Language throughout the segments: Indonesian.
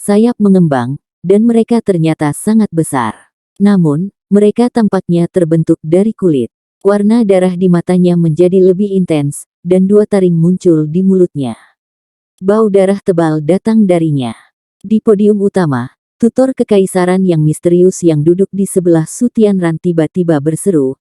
sayap mengembang, dan mereka ternyata sangat besar. Namun, mereka tampaknya terbentuk dari kulit. Warna darah di matanya menjadi lebih intens, dan 2 taring muncul di mulutnya. Bau darah tebal datang darinya. Di podium utama, tutor kekaisaran yang misterius yang duduk di sebelah Su Tianran tiba-tiba berseru,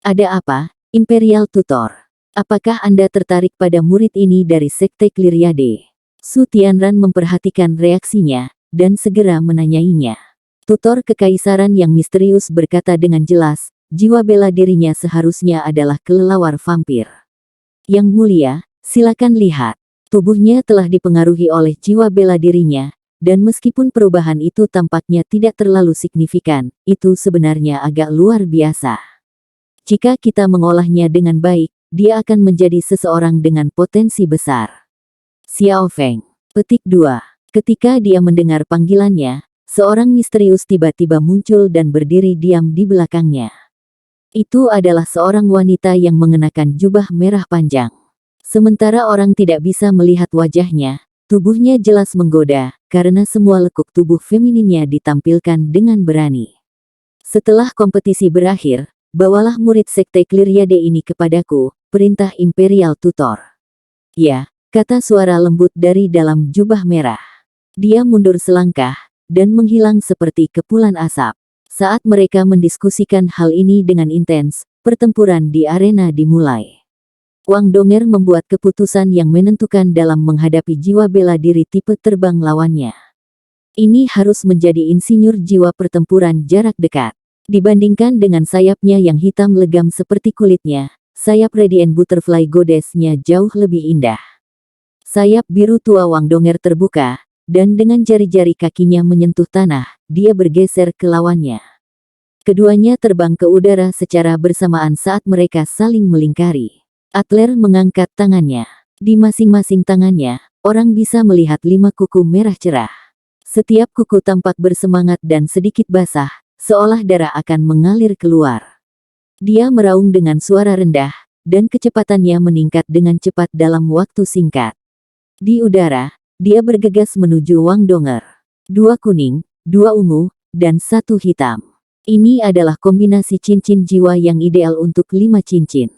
Ada apa, Imperial Tutor? Apakah Anda tertarik pada murid ini dari Sekte Clyriade? Su Tianran memperhatikan reaksinya, dan segera menanyainya. Tutor kekaisaran yang misterius berkata dengan jelas, jiwa bela dirinya seharusnya adalah kelelawar vampir. Yang mulia, silakan lihat. Tubuhnya telah dipengaruhi oleh jiwa bela dirinya, dan meskipun perubahan itu tampaknya tidak terlalu signifikan, itu sebenarnya agak luar biasa. Jika kita mengolahnya dengan baik, dia akan menjadi seseorang dengan potensi besar. Xiao Feng. Petik 2. Ketika dia mendengar panggilannya, seorang misterius tiba-tiba muncul dan berdiri diam di belakangnya. Itu adalah seorang wanita yang mengenakan jubah merah panjang. Sementara orang tidak bisa melihat wajahnya, tubuhnya jelas menggoda, karena semua lekuk tubuh femininnya ditampilkan dengan berani. Setelah kompetisi berakhir, bawalah murid Sekte Clyriade ini kepadaku, perintah Imperial Tutor. Ya, kata suara lembut dari dalam jubah merah. Dia mundur selangkah, dan menghilang seperti kepulan asap. Saat mereka mendiskusikan hal ini dengan intens, pertempuran di arena dimulai. Wang Donger membuat keputusan yang menentukan dalam menghadapi jiwa bela diri tipe terbang lawannya. Ini harus menjadi insinyur jiwa pertempuran jarak dekat. Dibandingkan dengan sayapnya yang hitam legam seperti kulitnya, sayap Radiant Butterfly Goddess-nya jauh lebih indah. Sayap biru tua Wang Donger terbuka, dan dengan jari-jari kakinya menyentuh tanah, dia bergeser ke lawannya. Keduanya terbang ke udara secara bersamaan saat mereka saling melingkari. Adler mengangkat tangannya. Di masing-masing tangannya, orang bisa melihat 5 kuku merah cerah. Setiap kuku tampak bersemangat dan sedikit basah, seolah darah akan mengalir keluar. Dia meraung dengan suara rendah, dan kecepatannya meningkat dengan cepat dalam waktu singkat. Di udara, dia bergegas menuju Wang Donger. 2 kuning, 2 ungu, dan 1 hitam. Ini adalah kombinasi cincin jiwa yang ideal untuk 5 cincin.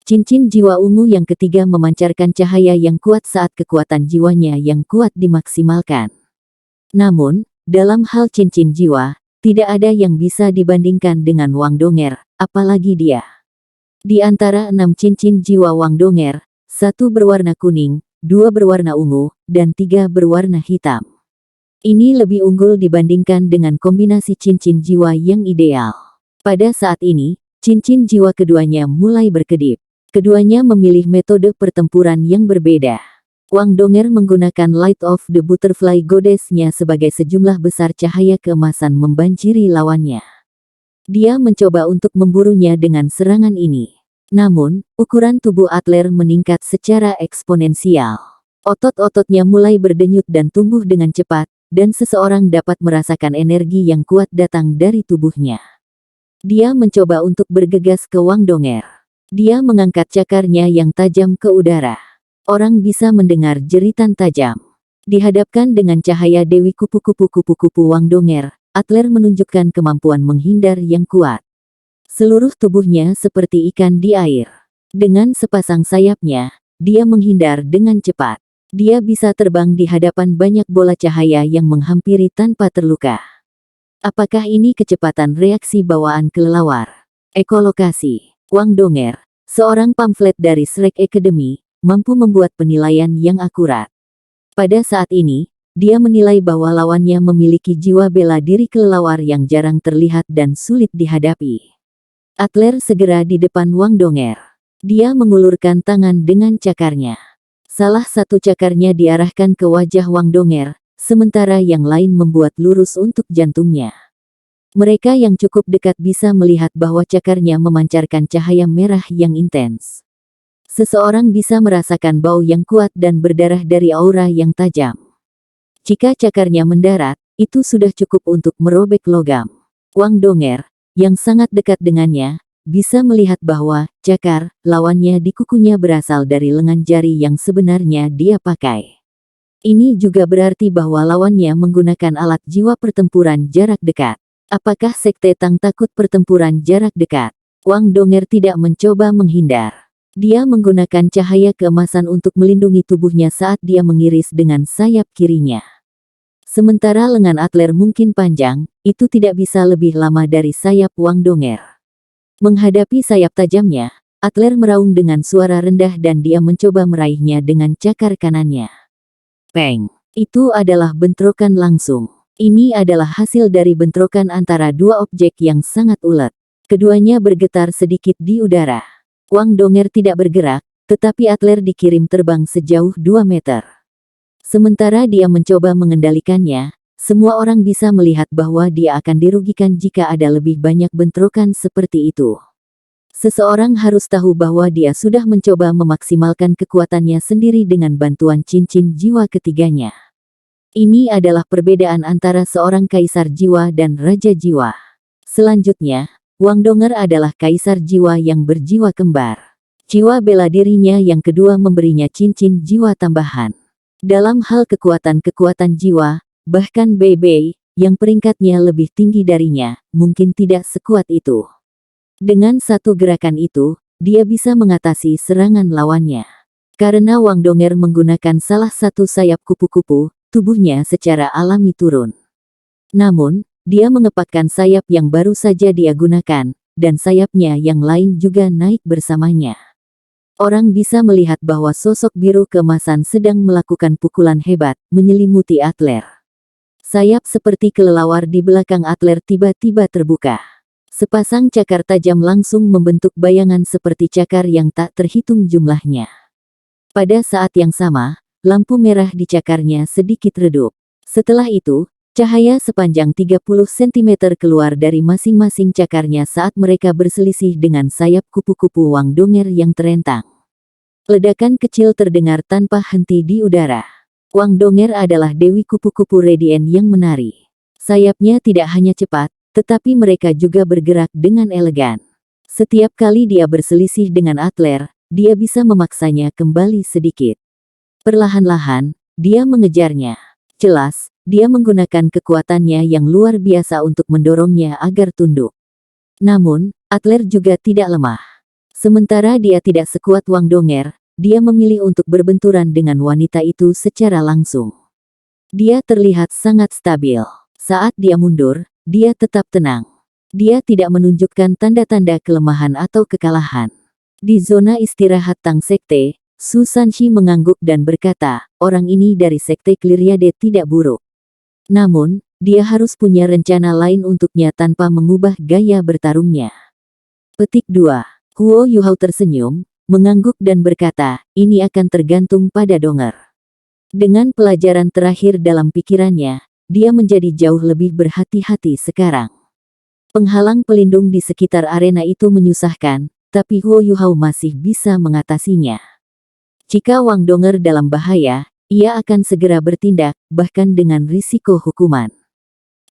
Cincin jiwa ungu yang ketiga memancarkan cahaya yang kuat saat kekuatan jiwanya yang kuat dimaksimalkan. Namun, dalam hal cincin jiwa, tidak ada yang bisa dibandingkan dengan Wang Donger, apalagi dia. Di antara 6 cincin jiwa Wang Donger, 1 berwarna kuning, 2 berwarna ungu, dan 3 berwarna hitam. Ini lebih unggul dibandingkan dengan kombinasi cincin jiwa yang ideal. Pada saat ini, cincin jiwa keduanya mulai berkedip. Keduanya memilih metode pertempuran yang berbeda. Wang Donger menggunakan Light of the Butterfly Goddess-nya sebagai sejumlah besar cahaya keemasan membanjiri lawannya. Dia mencoba untuk memburunya dengan serangan ini. Namun, ukuran tubuh Adler meningkat secara eksponensial. Otot-ototnya mulai berdenyut dan tumbuh dengan cepat, dan seseorang dapat merasakan energi yang kuat datang dari tubuhnya. Dia mencoba untuk bergegas ke Wang Donger. Dia mengangkat cakarnya yang tajam ke udara. Orang bisa mendengar jeritan tajam. Dihadapkan dengan cahaya Dewi kupu-kupu Wang Donger, Adler menunjukkan kemampuan menghindar yang kuat. Seluruh tubuhnya seperti ikan di air. Dengan sepasang sayapnya, dia menghindar dengan cepat. Dia bisa terbang di hadapan banyak bola cahaya yang menghampiri tanpa terluka. Apakah ini kecepatan reaksi bawaan kelelawar? Ekolokasi. Wang Donger, seorang pamflet dari Shrek Academy, mampu membuat penilaian yang akurat. Pada saat ini, dia menilai bahwa lawannya memiliki jiwa bela diri kelelawar yang jarang terlihat dan sulit dihadapi. Adler segera di depan Wang Donger. Dia mengulurkan tangan dengan cakarnya. Salah satu cakarnya diarahkan ke wajah Wang Donger, sementara yang lain membuat lurus untuk jantungnya. Mereka yang cukup dekat bisa melihat bahwa cakarnya memancarkan cahaya merah yang intens. Seseorang bisa merasakan bau yang kuat dan berdarah dari aura yang tajam. Jika cakarnya mendarat, itu sudah cukup untuk merobek logam. Wang Donger, yang sangat dekat dengannya, bisa melihat bahwa cakar lawannya di kukunya berasal dari lengan jari yang sebenarnya dia pakai. Ini juga berarti bahwa lawannya menggunakan alat jiwa pertempuran jarak dekat. Apakah Sekte Tang takut pertempuran jarak dekat? Wang Donger tidak mencoba menghindar. Dia menggunakan cahaya keemasan untuk melindungi tubuhnya saat dia mengiris dengan sayap kirinya. Sementara lengan Adler mungkin panjang, itu tidak bisa lebih lama dari sayap Wang Donger. Menghadapi sayap tajamnya, Adler meraung dengan suara rendah dan dia mencoba meraihnya dengan cakar kanannya. Peng! Itu adalah bentrokan langsung. Ini adalah hasil dari bentrokan antara dua objek yang sangat ulet. Keduanya bergetar sedikit di udara. Wang Donger tidak bergerak, tetapi Adler dikirim terbang sejauh 2 meter. Sementara dia mencoba mengendalikannya, semua orang bisa melihat bahwa dia akan dirugikan jika ada lebih banyak bentrokan seperti itu. Seseorang harus tahu bahwa dia sudah mencoba memaksimalkan kekuatannya sendiri dengan bantuan cincin jiwa ketiganya. Ini adalah perbedaan antara seorang kaisar jiwa dan raja jiwa. Selanjutnya, Wang Donger adalah kaisar jiwa yang berjiwa kembar. Jiwa bela dirinya yang kedua memberinya cincin jiwa tambahan. Dalam hal kekuatan jiwa, bahkan Bei Bei, yang peringkatnya lebih tinggi darinya, mungkin tidak sekuat itu. Dengan satu gerakan itu, dia bisa mengatasi serangan lawannya. Karena Wang Donger menggunakan salah satu sayap kupu-kupu, tubuhnya secara alami turun. Namun, dia mengepakkan sayap yang baru saja dia gunakan, dan sayapnya yang lain juga naik bersamanya. Orang bisa melihat bahwa sosok biru keemasan sedang melakukan pukulan hebat, menyelimuti Adler. Sayap seperti kelelawar di belakang Adler tiba-tiba terbuka. Sepasang cakar tajam langsung membentuk bayangan seperti cakar yang tak terhitung jumlahnya. Pada saat yang sama, lampu merah di cakarnya sedikit redup. Setelah itu, cahaya sepanjang 30 cm keluar dari masing-masing cakarnya saat mereka berselisih dengan sayap kupu-kupu Wang Donger yang terentang. Ledakan kecil terdengar tanpa henti di udara. Wang Donger adalah Dewi Kupu-Kupu Radiant yang menari. Sayapnya tidak hanya cepat, tetapi mereka juga bergerak dengan elegan. Setiap kali dia berselisih dengan Adler, dia bisa memaksanya kembali sedikit. Perlahan-lahan, dia mengejarnya. Jelas, dia menggunakan kekuatannya yang luar biasa untuk mendorongnya agar tunduk. Namun, Adler juga tidak lemah. Sementara dia tidak sekuat Wang Donger, dia memilih untuk berbenturan dengan wanita itu secara langsung. Dia terlihat sangat stabil. Saat dia mundur, dia tetap tenang. Dia tidak menunjukkan tanda-tanda kelemahan atau kekalahan. Di zona istirahat Tang Sekte, Su Sanxi mengangguk dan berkata, orang ini dari Sekte Cleariade tidak buruk. Namun, dia harus punya rencana lain untuknya tanpa mengubah gaya bertarungnya. Petik 2. Huo Yuhao tersenyum, mengangguk dan berkata, ini akan tergantung pada Donger. Dengan pelajaran terakhir dalam pikirannya, dia menjadi jauh lebih berhati-hati sekarang. Penghalang pelindung di sekitar arena itu menyusahkan, tapi Huo Yuhao masih bisa mengatasinya. Jika Wang Donger dalam bahaya, ia akan segera bertindak, bahkan dengan risiko hukuman.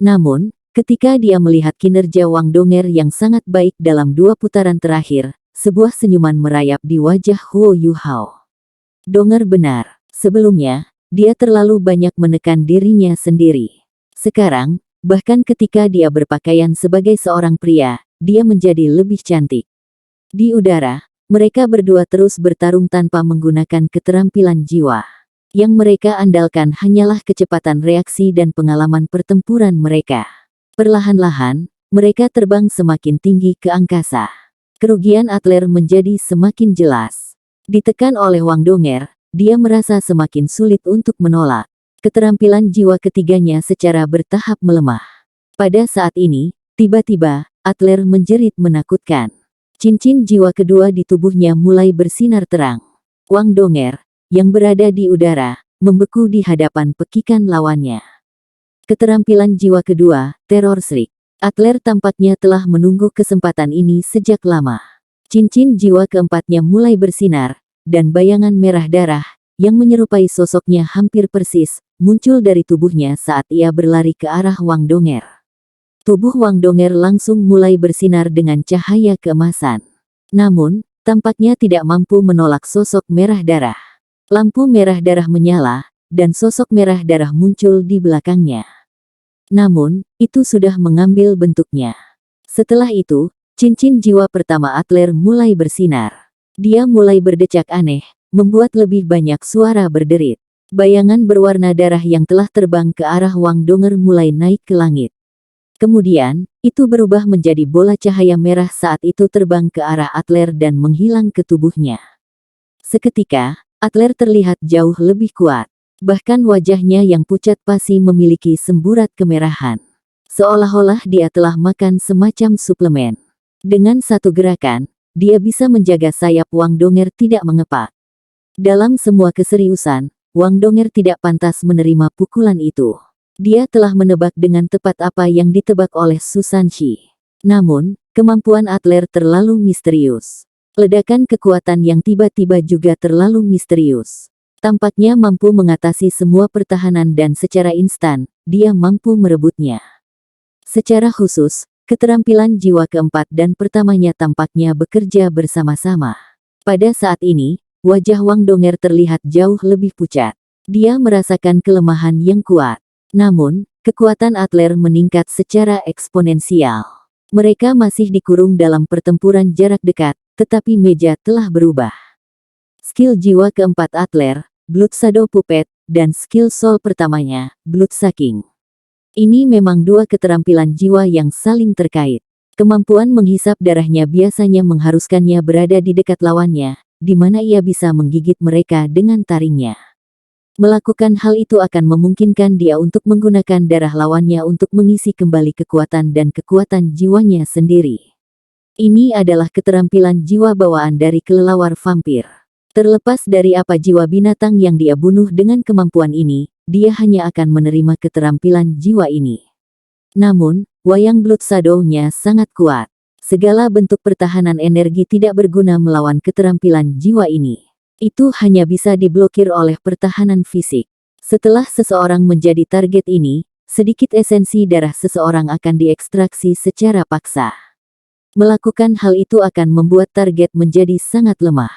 Namun, ketika dia melihat kinerja Wang Donger yang sangat baik dalam 2 putaran terakhir, sebuah senyuman merayap di wajah Huo Yuhao. Donger benar. Sebelumnya, dia terlalu banyak menekan dirinya sendiri. Sekarang, bahkan ketika dia berpakaian sebagai seorang pria, dia menjadi lebih cantik. Di udara, mereka berdua terus bertarung tanpa menggunakan keterampilan jiwa. Yang mereka andalkan hanyalah kecepatan reaksi dan pengalaman pertempuran mereka. Perlahan-lahan, mereka terbang semakin tinggi ke angkasa. Kerugian Adler menjadi semakin jelas. Ditekan oleh Wang Donger, dia merasa semakin sulit untuk menolak. Keterampilan jiwa ketiganya secara bertahap melemah. Pada saat ini, tiba-tiba, Adler menjerit menakutkan. Cincin jiwa kedua di tubuhnya mulai bersinar terang. Wang Donger, yang berada di udara, membeku di hadapan pekikan lawannya. Keterampilan jiwa kedua, Terror Shriek. Adler tampaknya telah menunggu kesempatan ini sejak lama. Cincin jiwa keempatnya mulai bersinar, dan bayangan merah darah, yang menyerupai sosoknya hampir persis, muncul dari tubuhnya saat ia berlari ke arah Wang Donger. Tubuh Wang Donger langsung mulai bersinar dengan cahaya keemasan. Namun, tampaknya tidak mampu menolak sosok merah darah. Lampu merah darah menyala, dan sosok merah darah muncul di belakangnya. Namun, itu sudah mengambil bentuknya. Setelah itu, cincin jiwa pertama Adler mulai bersinar. Dia mulai berdecak aneh, membuat lebih banyak suara berderit. Bayangan berwarna darah yang telah terbang ke arah Wang Donger mulai naik ke langit. Kemudian, itu berubah menjadi bola cahaya merah saat itu terbang ke arah Adler dan menghilang ke tubuhnya. Seketika, Adler terlihat jauh lebih kuat. Bahkan wajahnya yang pucat pasi memiliki semburat kemerahan. Seolah-olah dia telah makan semacam suplemen. Dengan satu gerakan, dia bisa menjaga sayap Wang Donger tidak mengepak. Dalam semua keseriusan, Wang Donger tidak pantas menerima pukulan itu. Dia telah menebak dengan tepat apa yang ditebak oleh Susan Shi. Namun, kemampuan Adler terlalu misterius. Ledakan kekuatan yang tiba-tiba juga terlalu misterius. Tampaknya mampu mengatasi semua pertahanan dan secara instan, dia mampu merebutnya. Secara khusus, keterampilan jiwa keempat dan pertamanya tampaknya bekerja bersama-sama. Pada saat ini, wajah Wang Donger terlihat jauh lebih pucat. Dia merasakan kelemahan yang kuat. Namun, kekuatan Adler meningkat secara eksponensial. Mereka masih dikurung dalam pertempuran jarak dekat, tetapi meja telah berubah. Skill jiwa keempat Adler, Blood Shadow Puppet, dan skill soul pertamanya, Blood Sucking. Ini memang dua keterampilan jiwa yang saling terkait. Kemampuan menghisap darahnya biasanya mengharuskannya berada di dekat lawannya, di mana ia bisa menggigit mereka dengan taringnya. Melakukan hal itu akan memungkinkan dia untuk menggunakan darah lawannya untuk mengisi kembali kekuatan dan kekuatan jiwanya sendiri. Ini adalah keterampilan jiwa bawaan dari kelelawar vampir. Terlepas dari apa jiwa binatang yang dia bunuh dengan kemampuan ini, dia hanya akan menerima keterampilan jiwa ini. Namun, wayang Blood Shadow-nya sangat kuat. Segala bentuk pertahanan energi tidak berguna melawan keterampilan jiwa ini. Itu hanya bisa diblokir oleh pertahanan fisik. Setelah seseorang menjadi target ini, sedikit esensi darah seseorang akan diekstraksi secara paksa. Melakukan hal itu akan membuat target menjadi sangat lemah.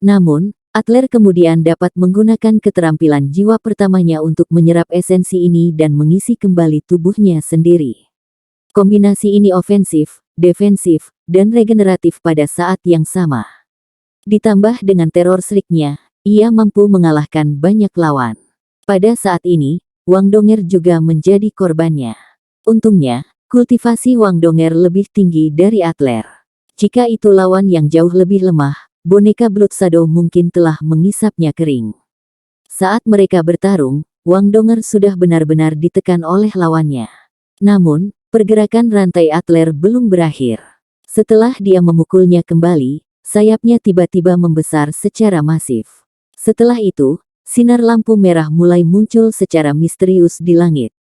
Namun, Adler kemudian dapat menggunakan keterampilan jiwa pertamanya untuk menyerap esensi ini dan mengisi kembali tubuhnya sendiri. Kombinasi ini ofensif, defensif, dan regeneratif pada saat yang sama. Ditambah dengan teror striknya, ia mampu mengalahkan banyak lawan. Pada saat ini, Wang Donger juga menjadi korbannya. Untungnya, kultivasi Wang Donger lebih tinggi dari Adler. Jika itu lawan yang jauh lebih lemah, boneka Blood Shadow mungkin telah mengisapnya kering. Saat mereka bertarung, Wang Donger sudah benar-benar ditekan oleh lawannya. Namun, pergerakan rantai Adler belum berakhir. Setelah dia memukulnya kembali, sayapnya tiba-tiba membesar secara masif. Setelah itu, sinar lampu merah mulai muncul secara misterius di langit.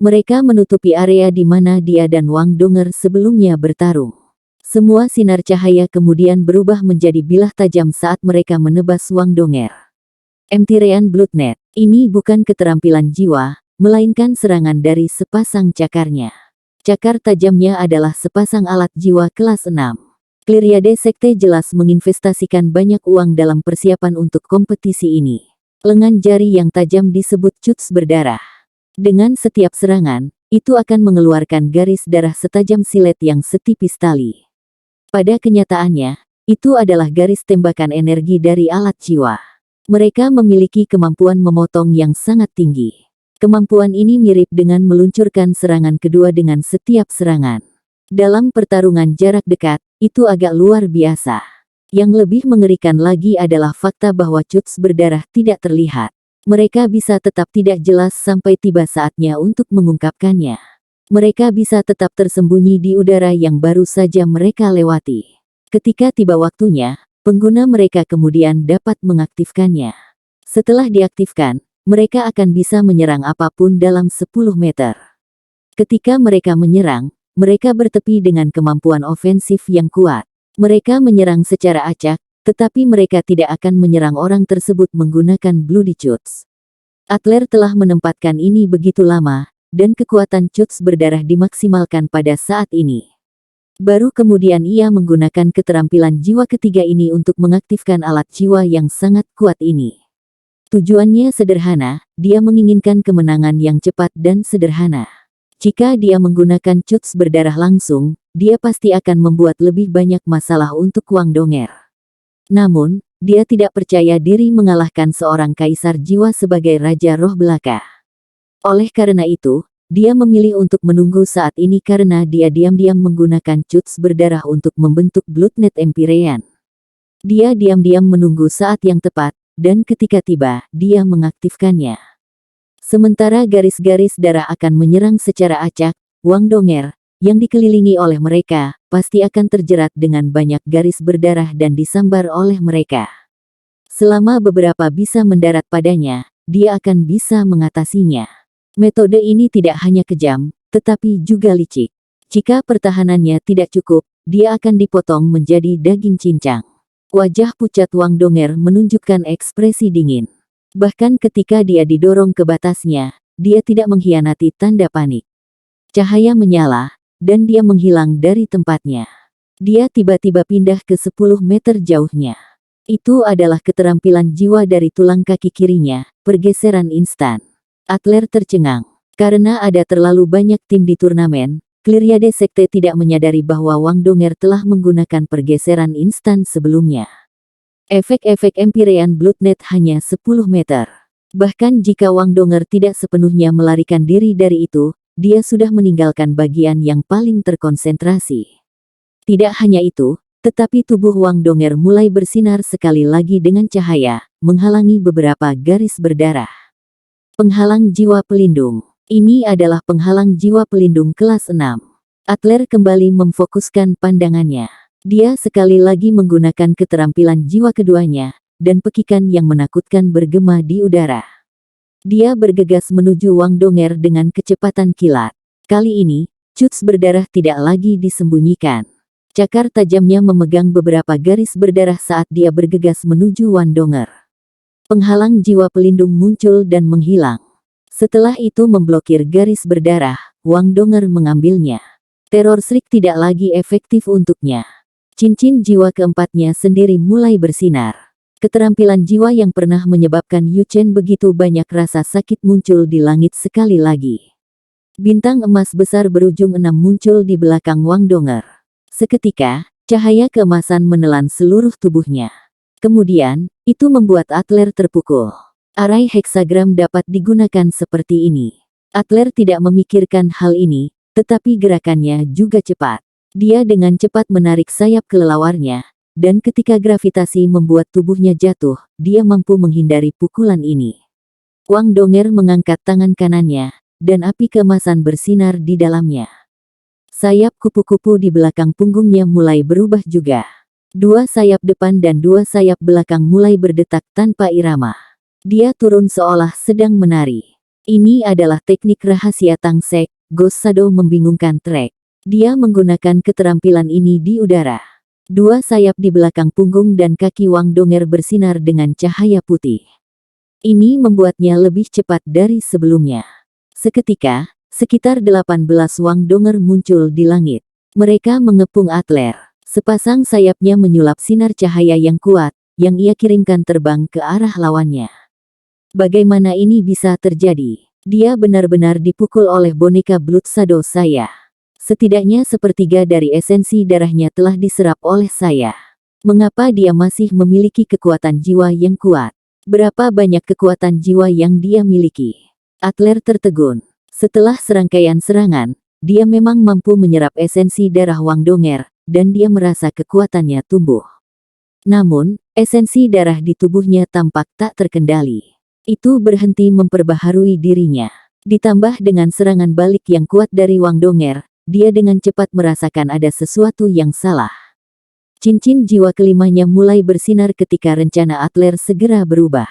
Mereka menutupi area di mana dia dan Wang Donger sebelumnya bertarung. Semua sinar cahaya kemudian berubah menjadi bilah tajam saat mereka menebas Wang Donger. Empyrean Bloodnet, ini bukan keterampilan jiwa, melainkan serangan dari sepasang cakarnya. Cakar tajamnya adalah sepasang alat jiwa kelas 6. Cleariade Sekte jelas menginvestasikan banyak uang dalam persiapan untuk kompetisi ini. Lengan jari yang tajam disebut cuts berdarah. Dengan setiap serangan, itu akan mengeluarkan garis darah setajam silet yang setipis tali. Pada kenyataannya, itu adalah garis tembakan energi dari alat jiwa. Mereka memiliki kemampuan memotong yang sangat tinggi. Kemampuan ini mirip dengan meluncurkan serangan kedua dengan setiap serangan. Dalam pertarungan jarak dekat, itu agak luar biasa. Yang lebih mengerikan lagi adalah fakta bahwa cuts berdarah tidak terlihat. Mereka bisa tetap tidak jelas sampai tiba saatnya untuk mengungkapkannya. Mereka bisa tetap tersembunyi di udara yang baru saja mereka lewati. Ketika tiba waktunya, pengguna mereka kemudian dapat mengaktifkannya. Setelah diaktifkan, mereka akan bisa menyerang apapun dalam 10 meter. Ketika mereka menyerang, mereka bertepi dengan kemampuan ofensif yang kuat. Mereka menyerang secara acak, tetapi mereka tidak akan menyerang orang tersebut menggunakan Bloody Cuts. Adler telah menempatkan ini begitu lama, dan kekuatan cuts berdarah dimaksimalkan pada saat ini. Baru kemudian ia menggunakan keterampilan jiwa ketiga ini untuk mengaktifkan alat jiwa yang sangat kuat ini. Tujuannya sederhana, dia menginginkan kemenangan yang cepat dan sederhana. Jika dia menggunakan cuts berdarah langsung, dia pasti akan membuat lebih banyak masalah untuk Wang Donger. Namun, dia tidak percaya diri mengalahkan seorang kaisar jiwa sebagai Raja Roh Belaka. Oleh karena itu, dia memilih untuk menunggu saat ini karena dia diam-diam menggunakan cuts berdarah untuk membentuk Bloodnet Empyrean. Dia diam-diam menunggu saat yang tepat, dan ketika tiba, dia mengaktifkannya. Sementara garis-garis darah akan menyerang secara acak, Wang Donger, yang dikelilingi oleh mereka, pasti akan terjerat dengan banyak garis berdarah dan disambar oleh mereka. Selama beberapa bisa mendarat padanya, dia akan bisa mengatasinya. Metode ini tidak hanya kejam, tetapi juga licik. Jika pertahanannya tidak cukup, dia akan dipotong menjadi daging cincang. Wajah pucat Wang Donger menunjukkan ekspresi dingin. Bahkan ketika dia didorong ke batasnya, dia tidak mengkhianati tanda panik. Cahaya menyala, dan dia menghilang dari tempatnya. Dia tiba-tiba pindah ke 10 meter jauhnya. Itu adalah keterampilan jiwa dari tulang kaki kirinya, pergeseran instan. Adler tercengang. Karena ada terlalu banyak tim di turnamen, Cleariade Sekte tidak menyadari bahwa Wang Donger telah menggunakan pergeseran instan sebelumnya. Efek-efek Empyrean Bloodnet hanya 10 meter. Bahkan jika Wang Donger tidak sepenuhnya melarikan diri dari itu, dia sudah meninggalkan bagian yang paling terkonsentrasi. Tidak hanya itu, tetapi tubuh Wang Donger mulai bersinar sekali lagi dengan cahaya, menghalangi beberapa garis berdarah. Penghalang jiwa pelindung. Ini adalah penghalang jiwa pelindung kelas 6. Adler kembali memfokuskan pandangannya. Dia sekali lagi menggunakan keterampilan jiwa keduanya, dan pekikan yang menakutkan bergema di udara. Dia bergegas menuju Wang Donger dengan kecepatan kilat. Kali ini, cuts berdarah tidak lagi disembunyikan. Cakar tajamnya memegang beberapa garis berdarah saat dia bergegas menuju Wang Donger. Penghalang jiwa pelindung muncul dan menghilang. Setelah itu memblokir garis berdarah, Wang Donger mengambilnya. Teror Shriek tidak lagi efektif untuknya. Cincin jiwa keempatnya sendiri mulai bersinar. Keterampilan jiwa yang pernah menyebabkan Yu Chen begitu banyak rasa sakit muncul di langit sekali lagi. Bintang emas besar berujung 6 muncul di belakang Wang Donger. Seketika, cahaya keemasan menelan seluruh tubuhnya. Kemudian, itu membuat Adler terpukul. Arai heksagram dapat digunakan seperti ini. Adler tidak memikirkan hal ini, tetapi gerakannya juga cepat. Dia dengan cepat menarik sayap kelelawarnya, dan ketika gravitasi membuat tubuhnya jatuh, dia mampu menghindari pukulan ini. Wang Donger mengangkat tangan kanannya, dan api keemasan bersinar di dalamnya. Sayap kupu-kupu di belakang punggungnya mulai berubah juga. 2 sayap depan dan 2 sayap belakang mulai berdetak tanpa irama. Dia turun seolah sedang menari. Ini adalah teknik rahasia Tangsek, Ghost Shadow membingungkan Trek. Dia menggunakan keterampilan ini di udara. 2 sayap di belakang punggung dan kaki Wang Donger bersinar dengan cahaya putih. Ini membuatnya lebih cepat dari sebelumnya. Seketika, sekitar 18 Wang Donger muncul di langit. Mereka mengepung Adler. Sepasang sayapnya menyulap sinar cahaya yang kuat, yang ia kirimkan terbang ke arah lawannya. Bagaimana ini bisa terjadi? Dia benar-benar dipukul oleh boneka Blood Shadow saya. Setidaknya sepertiga dari esensi darahnya telah diserap oleh saya. Mengapa dia masih memiliki kekuatan jiwa yang kuat? Berapa banyak kekuatan jiwa yang dia miliki? Adler tertegun. Setelah serangkaian serangan, dia memang mampu menyerap esensi darah Wang Donger, dan dia merasa kekuatannya tumbuh. Namun, esensi darah di tubuhnya tampak tak terkendali. Itu berhenti memperbaharui dirinya. Ditambah dengan serangan balik yang kuat dari Wang Donger, dia dengan cepat merasakan ada sesuatu yang salah. Cincin jiwa kelimanya mulai bersinar ketika rencana Adler segera berubah.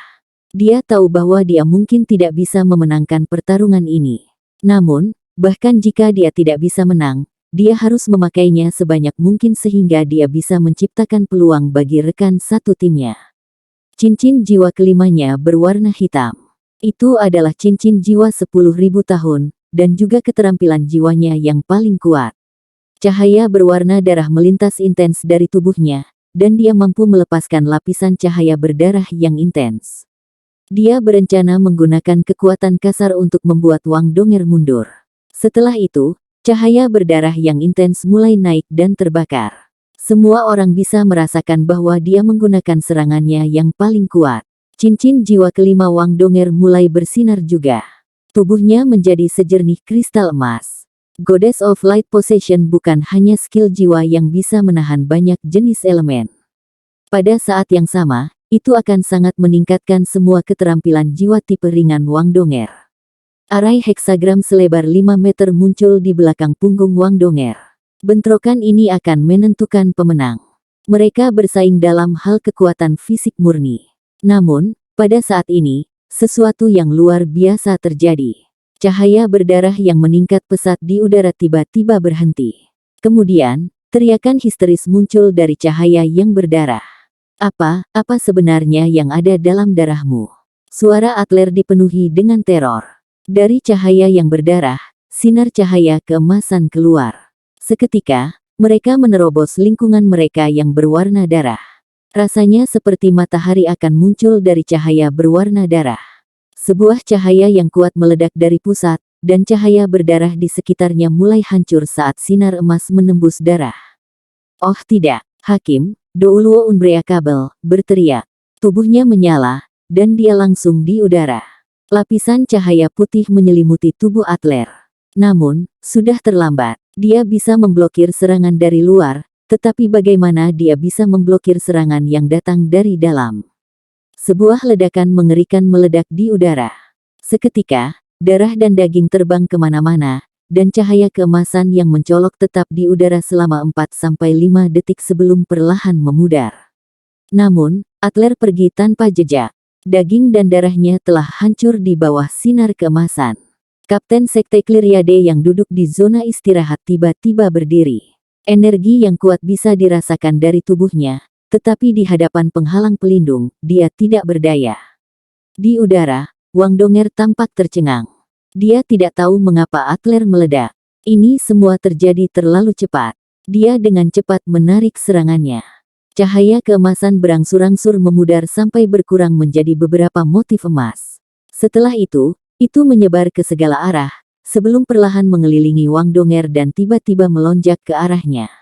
Dia tahu bahwa dia mungkin tidak bisa memenangkan pertarungan ini. Namun, bahkan jika dia tidak bisa menang, dia harus memakainya sebanyak mungkin sehingga dia bisa menciptakan peluang bagi rekan satu timnya. Cincin jiwa kelimanya berwarna hitam. Itu adalah cincin jiwa 10.000 tahun, dan juga keterampilan jiwanya yang paling kuat. Cahaya berwarna darah melintas intens dari tubuhnya, dan dia mampu melepaskan lapisan cahaya berdarah yang intens. Dia berencana menggunakan kekuatan kasar untuk membuat Wang Donger mundur. Setelah itu, cahaya berdarah yang intens mulai naik dan terbakar. Semua orang bisa merasakan bahwa dia menggunakan serangannya yang paling kuat. Cincin jiwa kelima Wang Donger mulai bersinar juga. Tubuhnya menjadi sejernih kristal emas. Goddess of Light Possession bukan hanya skill jiwa yang bisa menahan banyak jenis elemen. Pada saat yang sama, itu akan sangat meningkatkan semua keterampilan jiwa tipe ringan Wang Donger. Arai heksagram selebar 5 meter muncul di belakang punggung Wang Donger. Bentrokan ini akan menentukan pemenang. Mereka bersaing dalam hal kekuatan fisik murni. Namun, pada saat ini, sesuatu yang luar biasa terjadi. Cahaya berdarah yang meningkat pesat di udara tiba-tiba berhenti. Kemudian, teriakan histeris muncul dari cahaya yang berdarah. Apa sebenarnya yang ada dalam darahmu? Suara Adler dipenuhi dengan teror. Dari cahaya yang berdarah, sinar cahaya keemasan keluar. Seketika, mereka menerobos lingkungan mereka yang berwarna darah. Rasanya seperti matahari akan muncul dari cahaya berwarna darah. Sebuah cahaya yang kuat meledak dari pusat, dan cahaya berdarah di sekitarnya mulai hancur saat sinar emas menembus darah. Oh tidak, Hakim, Douluo Unbreakable, berteriak. Tubuhnya menyala, dan dia langsung di udara. Lapisan cahaya putih menyelimuti tubuh Adler. Namun, sudah terlambat. Dia bisa memblokir serangan dari luar, tetapi bagaimana dia bisa memblokir serangan yang datang dari dalam? Sebuah ledakan mengerikan meledak di udara. Seketika, darah dan daging terbang kemana-mana, dan cahaya keemasan yang mencolok tetap di udara selama 4-5 detik sebelum perlahan memudar. Namun, Adler pergi tanpa jejak. Daging dan darahnya telah hancur di bawah sinar keemasan. Kapten Sekte Clyriade yang duduk di zona istirahat tiba-tiba berdiri. Energi yang kuat bisa dirasakan dari tubuhnya. Tetapi di hadapan penghalang pelindung, dia tidak berdaya. Di udara, Wang Donger tampak tercengang. Dia tidak tahu mengapa Adler meledak. Ini semua terjadi terlalu cepat. Dia dengan cepat menarik serangannya. Cahaya keemasan berangsur-angsur memudar sampai berkurang menjadi beberapa motif emas. Setelah itu menyebar ke segala arah, sebelum perlahan mengelilingi Wang Donger dan tiba-tiba melonjak ke arahnya.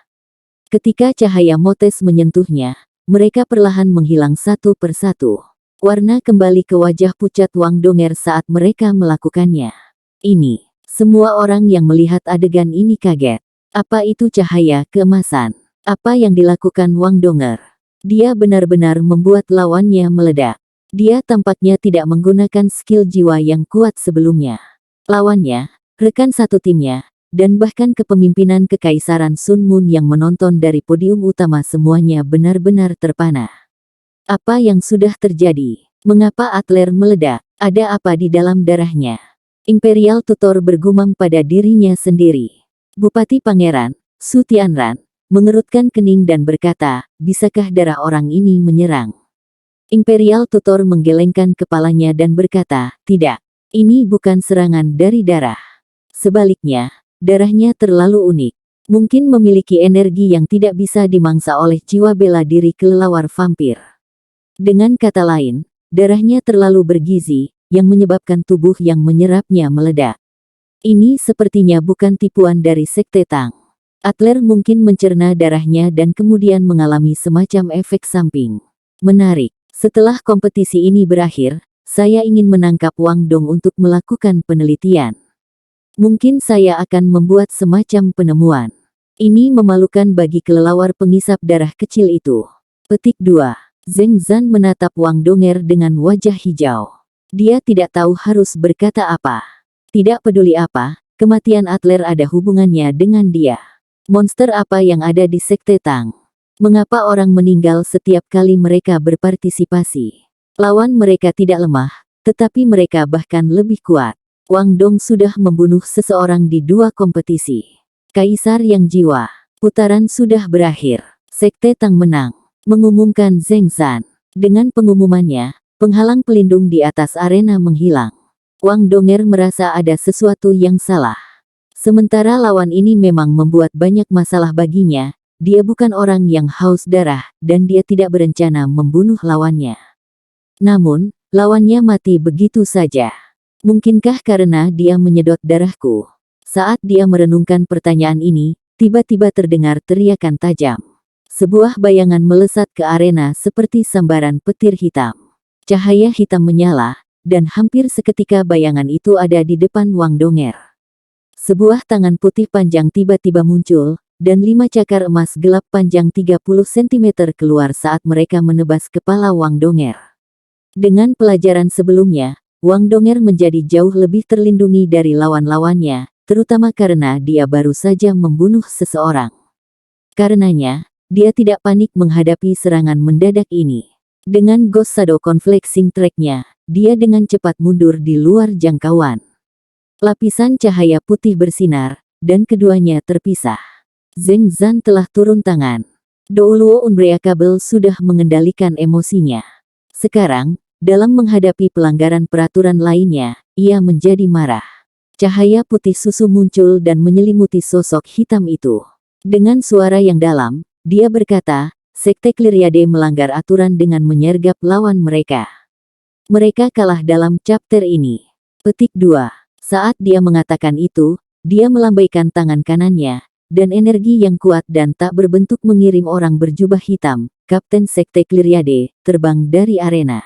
Ketika cahaya motes menyentuhnya, mereka perlahan menghilang satu persatu. Warna kembali ke wajah pucat Wang Donger saat mereka melakukannya. Ini, semua orang yang melihat adegan ini kaget. Apa itu cahaya keemasan? Apa yang dilakukan Wang Donger? Dia benar-benar membuat lawannya meledak. Dia tampaknya tidak menggunakan skill jiwa yang kuat sebelumnya. Lawannya, rekan satu timnya, dan bahkan kepemimpinan Kekaisaran Sun Moon yang menonton dari podium utama semuanya benar-benar terpana. Apa yang sudah terjadi? Mengapa Adler meledak? Ada apa di dalam darahnya? Imperial Tutor bergumam pada dirinya sendiri. Bupati Pangeran, Su Tianran, mengerutkan kening dan berkata, bisakah darah orang ini menyerang? Imperial Tutor menggelengkan kepalanya dan berkata, tidak, ini bukan serangan dari darah. Sebaliknya, darahnya terlalu unik. Mungkin memiliki energi yang tidak bisa dimangsa oleh jiwa bela diri kelelawar vampir. Dengan kata lain, darahnya terlalu bergizi, yang menyebabkan tubuh yang menyerapnya meledak. Ini sepertinya bukan tipuan dari Sekte Tang. Adler mungkin mencerna darahnya dan kemudian mengalami semacam efek samping. Menarik. Setelah kompetisi ini berakhir, saya ingin menangkap Wang Dong untuk melakukan penelitian. Mungkin saya akan membuat semacam penemuan. Ini memalukan bagi kelelawar pengisap darah kecil itu. Petik 2. Zheng Zan menatap Wang Donger dengan wajah hijau. Dia tidak tahu harus berkata apa. Tidak peduli apa, kematian Adler ada hubungannya dengan dia. Monster apa yang ada di Sekte Tang? Mengapa orang meninggal setiap kali mereka berpartisipasi? Lawan mereka tidak lemah, tetapi mereka bahkan lebih kuat. Wang Dong sudah membunuh seseorang di 2 kompetisi. Kaisar yang jiwa. Putaran sudah berakhir. Sekte Tang menang. Mengumumkan Zheng Zan. Dengan pengumumannya, penghalang pelindung di atas arena menghilang. Wang Donger merasa ada sesuatu yang salah. Sementara lawan ini memang membuat banyak masalah baginya, dia bukan orang yang haus darah, dan dia tidak berencana membunuh lawannya. Namun, Lawannya mati begitu saja. Mungkinkah karena dia menyedot darahku? Saat dia merenungkan pertanyaan ini, tiba-tiba terdengar teriakan tajam. Sebuah bayangan melesat ke arena seperti sambaran petir hitam. Cahaya hitam menyala, dan hampir seketika bayangan itu ada di depan Wang Donger. Sebuah tangan putih panjang tiba-tiba muncul, dan 5 cakar emas gelap panjang 30 cm keluar saat mereka menebas kepala Wang Donger. Dengan pelajaran sebelumnya, Wang Donger menjadi jauh lebih terlindungi dari lawan-lawannya, terutama karena dia baru saja membunuh seseorang. Karenanya, dia tidak panik menghadapi serangan mendadak ini. Dengan Ghost Shadow Conflexing Track-nya, dia dengan cepat mundur di luar jangkauan. Lapisan cahaya putih bersinar, dan keduanya terpisah. Zheng Zan telah turun tangan. Douluo Unbreakable sudah mengendalikan emosinya. Sekarang, dalam menghadapi pelanggaran peraturan lainnya, ia menjadi marah. Cahaya putih susu muncul dan menyelimuti sosok hitam itu. Dengan suara yang dalam, dia berkata, Sekte Cleariade melanggar aturan dengan menyergap lawan mereka. Mereka kalah dalam chapter ini. Petik 2. Saat dia mengatakan itu, dia melambaikan tangan kanannya, dan energi yang kuat dan tak berbentuk mengirim orang berjubah hitam, Kapten Sekte Cleariade, terbang dari arena.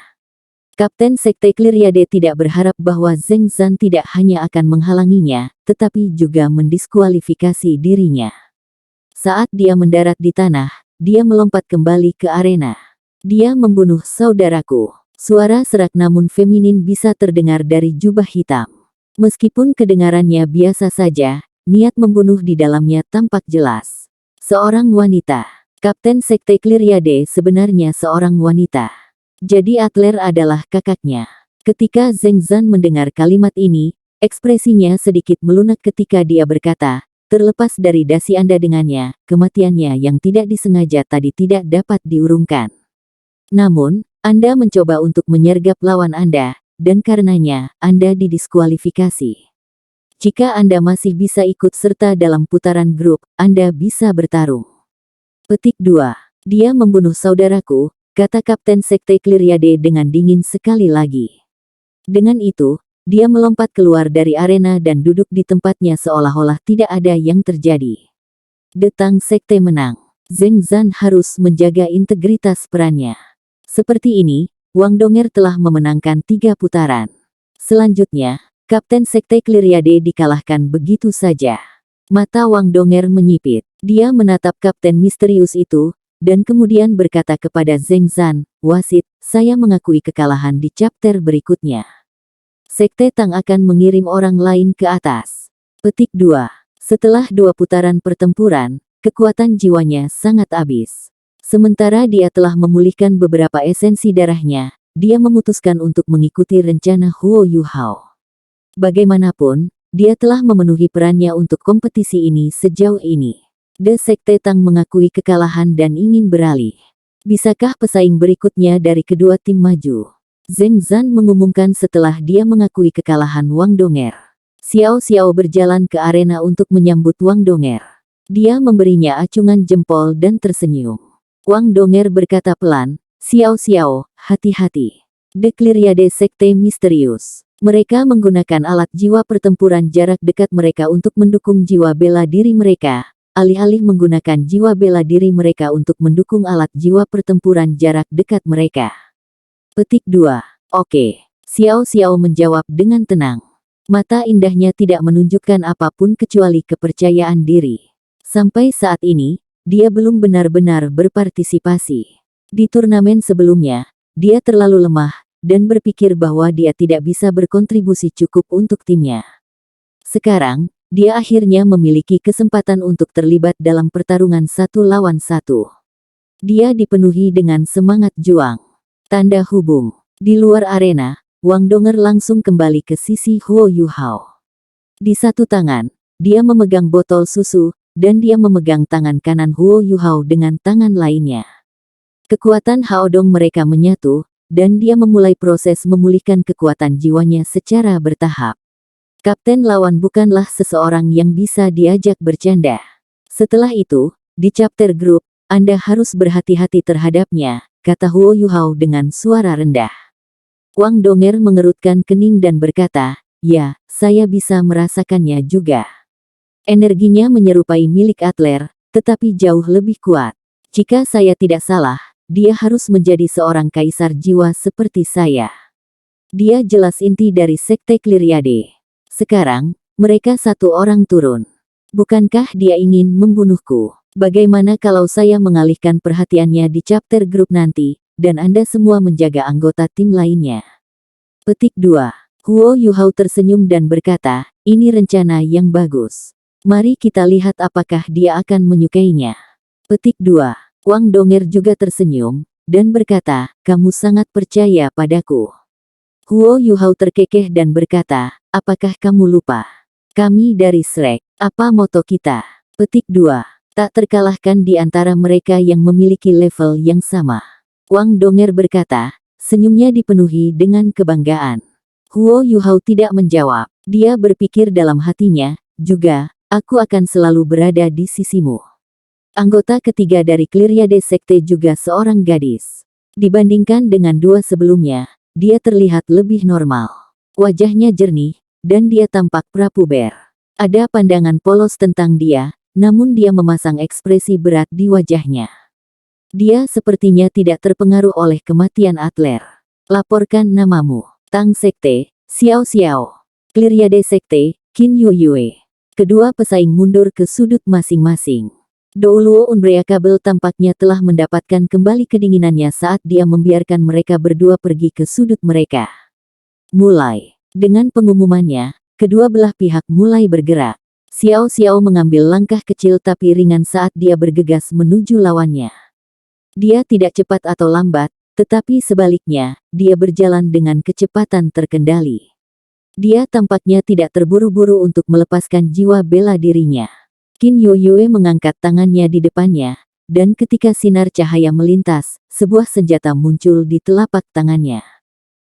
Kapten Sekte Cleariade tidak berharap bahwa Zheng Zan tidak hanya akan menghalanginya, tetapi juga mendiskualifikasi dirinya. Saat dia mendarat di tanah, dia melompat kembali ke arena. Dia membunuh saudaraku. Suara serak namun feminin bisa terdengar dari jubah hitam. Meskipun kedengarannya biasa saja, niat membunuh di dalamnya tampak jelas. Seorang wanita. Kapten Sekte Cleariade sebenarnya seorang wanita. Jadi Adler adalah kakaknya. Ketika Zheng Zan mendengar kalimat ini, ekspresinya sedikit melunak ketika dia berkata, terlepas dari dasi Anda dengannya, kematiannya yang tidak disengaja tadi tidak dapat diurungkan. Namun, Anda mencoba untuk menyergap lawan Anda, dan karenanya, Anda didiskualifikasi. Jika Anda masih bisa ikut serta dalam putaran grup, Anda bisa bertarung. Petik 2. Dia membunuh saudaraku, kata Kapten Sekte Cleariade dengan dingin sekali lagi. Dengan itu, dia melompat keluar dari arena dan duduk di tempatnya seolah-olah tidak ada yang terjadi. Detang Sekte menang. Zheng Zan harus menjaga integritas perannya. Seperti ini, Wang Donger telah memenangkan 3 putaran. Selanjutnya, Kapten Sekte Cleariade dikalahkan begitu saja. Mata Wang Donger menyipit. Dia menatap Kapten misterius itu, dan kemudian berkata kepada Zheng Zan, wasit, saya mengakui kekalahan di chapter berikutnya. Sekte Tang akan mengirim orang lain ke atas. Petik 2. Setelah 2 putaran pertempuran, kekuatan jiwanya sangat habis. Sementara dia telah memulihkan beberapa esensi darahnya, dia memutuskan untuk mengikuti rencana Huo Yuhao. Bagaimanapun, dia telah memenuhi perannya untuk kompetisi ini sejauh ini. The Sekte Tang mengakui kekalahan dan ingin beralih. Bisakah pesaing berikutnya dari kedua tim maju? Zheng Zan mengumumkan setelah dia mengakui kekalahan Wang Donger. Xiao Xiao berjalan ke arena untuk menyambut Wang Donger. Dia memberinya acungan jempol dan tersenyum. Wang Donger berkata pelan, Xiao Xiao, hati-hati. The Cleariade Sekte misterius. Mereka menggunakan alat jiwa pertempuran jarak dekat mereka untuk mendukung jiwa bela diri mereka, alih-alih menggunakan jiwa bela diri mereka untuk mendukung alat jiwa pertempuran jarak dekat mereka. Petik 2. Oke. Xiao Xiao menjawab dengan tenang. Mata indahnya tidak menunjukkan apapun kecuali kepercayaan diri. Sampai saat ini, dia belum benar-benar berpartisipasi. Di turnamen sebelumnya, dia terlalu lemah, dan berpikir bahwa dia tidak bisa berkontribusi cukup untuk timnya. Sekarang, dia akhirnya memiliki kesempatan untuk terlibat dalam pertarungan 1 lawan 1. Dia dipenuhi dengan semangat juang. Tanda hubung. Di luar arena, Wang Donger langsung kembali ke sisi Huo Yuhao. Di satu tangan, dia memegang botol susu, dan dia memegang tangan kanan Huo Yuhao dengan tangan lainnya. Kekuatan Haodong mereka menyatu, dan dia memulai proses memulihkan kekuatan jiwanya secara bertahap. Kapten lawan bukanlah seseorang yang bisa diajak bercanda. Setelah itu, di chapter grup, Anda harus berhati-hati terhadapnya, kata Huo Yuhao dengan suara rendah. Wang Donger mengerutkan kening dan berkata, ya, saya bisa merasakannya juga. Energinya menyerupai milik Adler, tetapi jauh lebih kuat. Jika saya tidak salah, dia harus menjadi seorang kaisar jiwa seperti saya. Dia jelas inti dari Sekte Clyriade. Sekarang, mereka satu orang turun. Bukankah dia ingin membunuhku? Bagaimana kalau saya mengalihkan perhatiannya di chapter grup nanti, dan Anda semua menjaga anggota tim lainnya? Petik 2. Huo Yuhao tersenyum dan berkata, ini rencana yang bagus. Mari kita lihat apakah dia akan menyukainya. Petik 2. Wang Donger juga tersenyum, dan berkata, kamu sangat percaya padaku. Huo Yuhao terkekeh dan berkata, apakah kamu lupa? Kami dari Shrek. Apa moto kita? Petik 2. Tak terkalahkan di antara mereka yang memiliki level yang sama. Wang Donger berkata, senyumnya dipenuhi dengan kebanggaan. Huo Yuhao tidak menjawab. Dia berpikir dalam hatinya, juga, aku akan selalu berada di sisimu. Anggota ketiga dari Clyriade Sekte juga seorang gadis. Dibandingkan dengan dua sebelumnya, dia terlihat lebih normal. Wajahnya jernih, dan dia tampak prapuber. Ada pandangan polos tentang dia, namun dia memasang ekspresi berat di wajahnya. Dia sepertinya tidak terpengaruh oleh kematian Adler. Laporkan namamu. Tang Sekte, Xiao Xiao. Clyriade Sekte, Qin Yueyue. Kedua pesaing mundur ke sudut masing-masing. Douluo Unbreakable tampaknya telah mendapatkan kembali kedinginannya saat dia membiarkan mereka berdua pergi ke sudut mereka. Mulai. Dengan pengumumannya, kedua belah pihak mulai bergerak. Xiao Xiao mengambil langkah kecil tapi ringan saat dia bergegas menuju lawannya. Dia tidak cepat atau lambat, tetapi sebaliknya, dia berjalan dengan kecepatan terkendali. Dia tampaknya tidak terburu-buru untuk melepaskan jiwa bela dirinya. Qin Yueyue mengangkat tangannya di depannya, dan ketika sinar cahaya melintas, sebuah senjata muncul di telapak tangannya.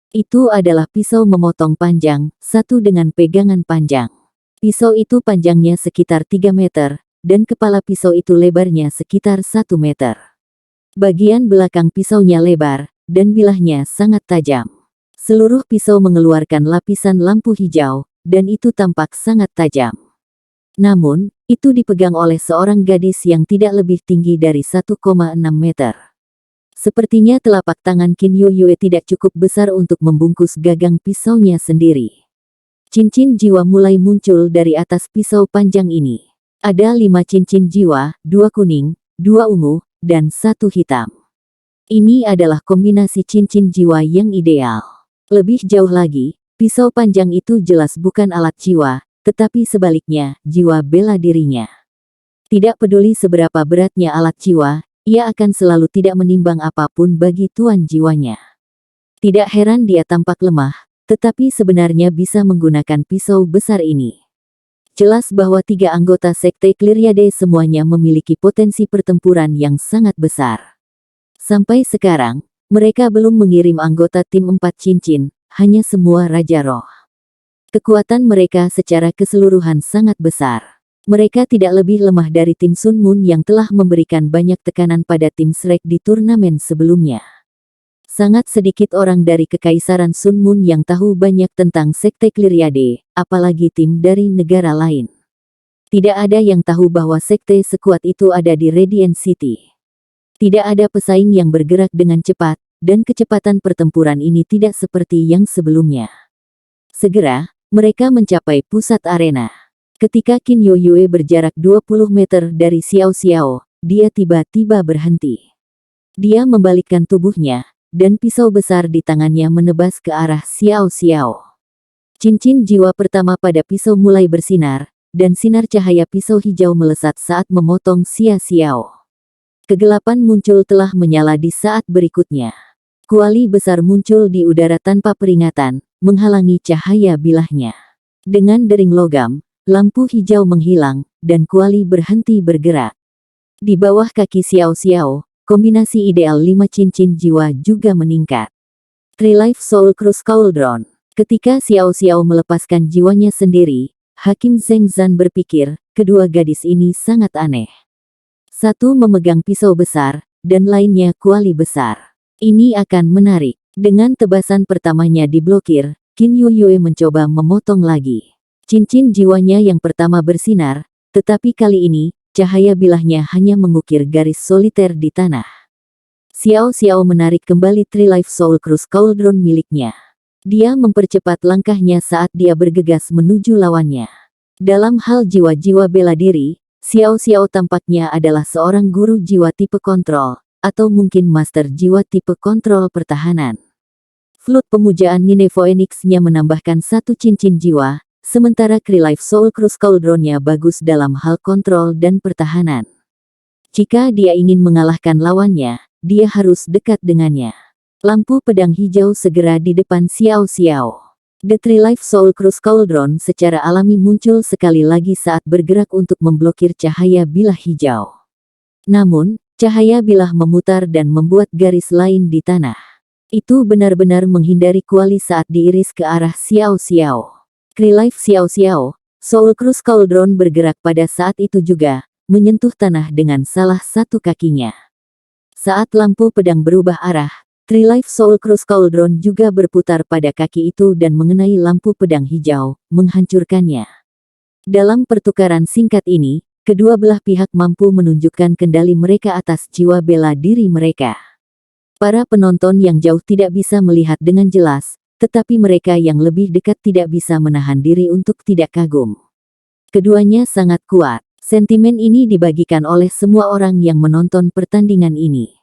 Itu adalah pisau memotong panjang, satu dengan pegangan panjang. Pisau itu panjangnya sekitar 3 meter, dan kepala pisau itu lebarnya sekitar 1 meter. Bagian belakang pisaunya lebar, dan bilahnya sangat tajam. Seluruh pisau mengeluarkan lapisan lampu hijau, dan itu tampak sangat tajam. Namun, itu dipegang oleh seorang gadis yang tidak lebih tinggi dari 1,6 meter. Sepertinya telapak tangan Qin Yueyue tidak cukup besar untuk membungkus gagang pisaunya sendiri. Cincin jiwa mulai muncul dari atas pisau panjang ini. Ada 5 cincin jiwa, 2 kuning, 2 ungu, dan 1 hitam. Ini adalah kombinasi cincin jiwa yang ideal. Lebih jauh lagi, pisau panjang itu jelas bukan alat jiwa, tetapi sebaliknya, jiwa bela dirinya. Tidak peduli seberapa beratnya alat jiwa, ia akan selalu tidak menimbang apapun bagi tuan jiwanya. Tidak heran dia tampak lemah, tetapi sebenarnya bisa menggunakan pisau besar ini. Jelas bahwa 3 anggota Sekte Clyriade semuanya memiliki potensi pertempuran yang sangat besar. Sampai sekarang, mereka belum mengirim anggota tim 4 cincin, hanya semua Raja Roh. Kekuatan mereka secara keseluruhan sangat besar. Mereka tidak lebih lemah dari tim Sun Moon yang telah memberikan banyak tekanan pada tim Shrek di turnamen sebelumnya. Sangat sedikit orang dari Kekaisaran Sun Moon yang tahu banyak tentang Sekte Clyriade, apalagi tim dari negara lain. Tidak ada yang tahu bahwa sekte sekuat itu ada di Radiant City. Tidak ada pesaing yang bergerak dengan cepat, dan kecepatan pertempuran ini tidak seperti yang sebelumnya. Segera, mereka mencapai pusat arena. Ketika Qin Yueyue berjarak 20 meter dari Xiao Xiao, dia tiba-tiba berhenti. Dia membalikkan tubuhnya, dan pisau besar di tangannya menebas ke arah Xiao Xiao. Cincin jiwa pertama pada pisau mulai bersinar, dan sinar cahaya pisau hijau melesat saat memotong Xiao Xiao. Kegelapan muncul telah menyala di saat berikutnya. Kuali besar muncul di udara tanpa peringatan, menghalangi cahaya bilahnya. Dengan dering logam, lampu hijau menghilang, dan kuali berhenti bergerak. Di bawah kaki Xiao Xiao, kombinasi ideal 5 cincin jiwa juga meningkat. Trilife Soul Cruise Cauldron. Ketika Xiao Xiao melepaskan jiwanya sendiri, Hakim Zheng Zan berpikir, kedua gadis ini sangat aneh. Satu memegang pisau besar, dan lainnya kuali besar. Ini akan menarik. Dengan tebasan pertamanya diblokir, Qin Yuyue mencoba memotong lagi. Cincin jiwanya yang pertama bersinar, tetapi kali ini, cahaya bilahnya hanya mengukir garis soliter di tanah. Xiao Xiao menarik kembali Three Life Soul Cruise Cauldron miliknya. Dia mempercepat langkahnya saat dia bergegas menuju lawannya. Dalam hal jiwa-jiwa bela diri, Xiao Xiao tampaknya adalah seorang guru jiwa tipe kontrol, atau mungkin master jiwa tipe kontrol pertahanan. Flut pemujaan Nine Phoenix-nya menambahkan satu cincin jiwa, sementara Three Life Soul Cruise Cauldron-nya bagus dalam hal kontrol dan pertahanan. Jika dia ingin mengalahkan lawannya, dia harus dekat dengannya. Lampu pedang hijau segera di depan Xiao Xiao. The Three Life Soul Cruise Cauldron secara alami muncul sekali lagi saat bergerak untuk memblokir cahaya bilah hijau. Namun, cahaya bilah memutar dan membuat garis lain di tanah. Itu benar-benar menghindari kuali saat diiris ke arah Xiao Xiao. Three Life Xiao Xiao, Soul Cruise Cauldron bergerak pada saat itu juga, menyentuh tanah dengan salah satu kakinya. Saat lampu pedang berubah arah, Three Life Soul Cruise Cauldron juga berputar pada kaki itu dan mengenai lampu pedang hijau, menghancurkannya. Dalam pertukaran singkat ini, kedua belah pihak mampu menunjukkan kendali mereka atas jiwa bela diri mereka. Para penonton yang jauh tidak bisa melihat dengan jelas, tetapi mereka yang lebih dekat tidak bisa menahan diri untuk tidak kagum. Keduanya sangat kuat. Sentimen ini dibagikan oleh semua orang yang menonton pertandingan ini.